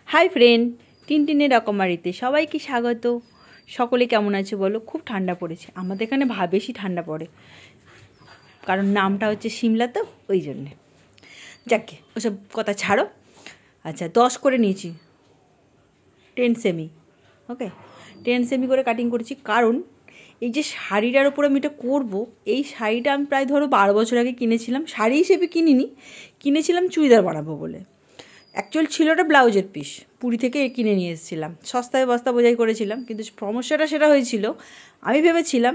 Hi friend, টিনটিনের রকমারিতে সবাইকে স্বাগত। সকলে কেমন আছে বলো? খুব ঠান্ডা পড়েছে আমাদের এখানে, বেশি ঠান্ডা পড়ে, কারণ নামটা হচ্ছে সিমলা, তো ওই জন্যে। যাকে ওসব কথা ছাড়ো। আচ্ছা, 10 করে নিয়েছি, 10 সেমি। ওকে, 10 সেমি করে কাটিং করেছি, কারণ এই যে শাড়িটার ওপর আমি এটা করবো, এই শাড়িটা আমি প্রায় ধরো 12 বছর আগে কিনেছিলাম। শাড়ি হিসেবে কিনিনি, কিনেছিলাম চুড়িদার বানাবো বলে। অ্যাকচুয়াল ছিল ওটা ব্লাউজের পিস, পুরী থেকে কিনে নিয়ে এসেছিলাম, সস্তায় বস্তা বোঝাই করেছিলাম। কিন্তু সমস্যাটা সেটা হয়েছিল, আমি ভেবেছিলাম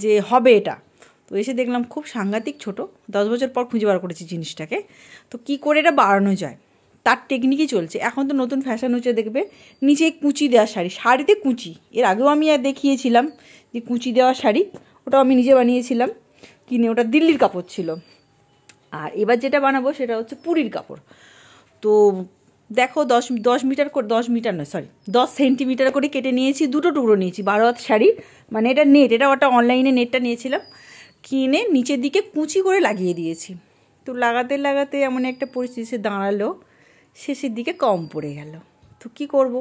যে হবে এটা, তো এসে দেখলাম খুব সাংঘাতিক ছোট। 10 বছর পর খুঁজে বার করেছি জিনিসটাকে, তো কী করে এটা বাড়ানো যায় তার টেকনিকই চলছে। এখন তো নতুন ফ্যাশন হচ্ছে, দেখবে নিচে কুচি দেওয়া শাড়ি, শাড়িতে কুচি। এর আগেও আমি দেখিয়েছিলাম যে কুচি দেওয়া শাড়ি, ওটাও আমি নিজে বানিয়েছিলাম কিনে, ওটা দিল্লির কাপড় ছিল। আর এবার যেটা বানাবো সেটা হচ্ছে পুরীর কাপড়। তো দেখো 10 মিটার করে, 10 মিটার নয় সরি 10 সেন্টিমিটার করে কেটে নিয়েছি, দুটো টুকরো নিয়েছি 12 হাত শাড়ি। মানে এটা নেট, এটা ওটা অনলাইনে নেটটা নিয়েছিলাম, কিনে নিচের দিকে কুচি করে লাগিয়ে দিয়েছি। তো লাগাতে লাগাতে এমন একটা পরিস্থিতি দাঁড়ালো, শেষের দিকে কম পড়ে গেল। তো কী করব,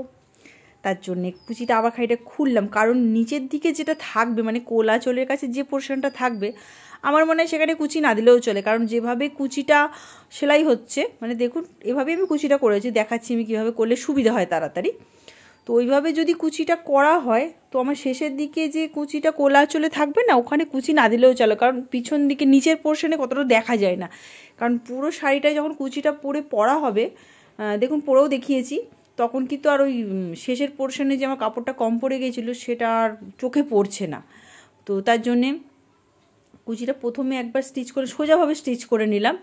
তার জন্যে কুচিটা আবার খানিকটা খুললাম, কারণ নিচের দিকে যেটা থাকবে, মানে কোলাচলের কাছে যে পোর্শনটা থাকবে, আমার মনে হয় সেখানে কুচি না দিলেও চলে। কারণ যেভাবে কুচিটা সেলাই হচ্ছে, মানে দেখুন এভাবে আমি কুচিটা করেছি, দেখাচ্ছি আমি কীভাবে করলে সুবিধা হয় তাড়াতাড়ি। তো ওইভাবে যদি কুচিটা করা হয়, তো আমার শেষের দিকে যে কুচিটা কোলাচলে থাকবে না, ওখানে কুচি না দিলেও চলে। কারণ পিছন দিকে নিচের পোর্শনে কতটা দেখা যায় না, কারণ পুরো শাড়িটায় যখন কুচিটা পরা হবে, দেখুন পরেও দেখিয়েছি, তখন কিন্তু আর ওই শেষের পোর্শনে যে আমার কাপড়টা কম পড়ে গিয়েছিলো সেটা আর চোখে পড়ছে না। তো তার জন্যে কুচিটা প্রথমে একবার স্টিচ করে সোজাভাবে স্টিচ করে নিলাম।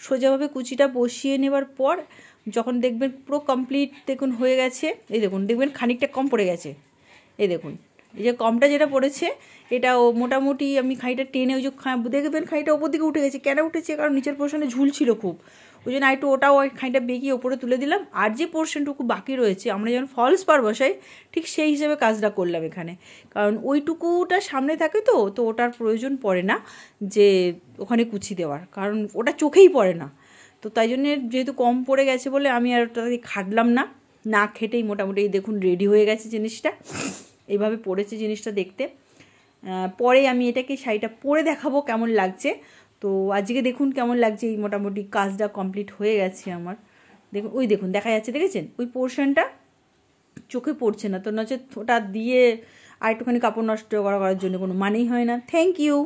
সোজাভাবে কুচিটা বসিয়ে নেবার পর যখন দেখবেন পুরো কমপ্লিট দেখুন হয়ে গেছে, এই দেখুন দেখবেন খানিকটা কম পড়ে গেছে, এই দেখুন এই যে কমটা যেটা পড়েছে, এটা মোটামুটি আমি খানিকটা টেনে, ওই যে দেখবেন খানিকটা ওপর দিকে উঠে গেছে। কেন উঠেছে? কারণ নিচের পোর্শনে ঝুল ছিল খুব, ওই জন্য একটু ওটাও খানিকটা বেঁকিয়ে ওপরে তুলে দিলাম। আর যে পোর্শনটুকু বাকি রয়েছে, আমরা যেমন ফলস পার বসাই ঠিক সেই হিসেবে কাজটা করলাম এখানে, কারণ ওইটুকুটা সামনে থাকে, তো ওটার প্রয়োজন পড়ে না যে ওখানে কুচি দেওয়ার, কারণ ওটা চোখেই পড়ে না। তো তাই জন্যে যেহেতু কম পড়ে গেছে বলে আমি আর ওটা খাটলাম না, না খেটেই মোটামুটি দেখুন রেডি হয়ে গেছে জিনিসটা। এইভাবে পড়েছে জিনিসটা দেখতে। পরে আমি এটাকে শাড়িটা পরে দেখাবো কেমন লাগছে। তো আজকে দেখুন কেমন লাগছে, এই মোটামুটি কাজটা কমপ্লিট হয়ে গেছে আমার। দেখুন ওই দেখুন দেখা যাচ্ছে, দেখেছেন ওই পোর্শনটা চোখে পড়ছে না, তো নচেত ওটা দিয়ে আর একটুখানি কাপড় নষ্ট করার জন্য কোনো মানেই হয় না। Thank you.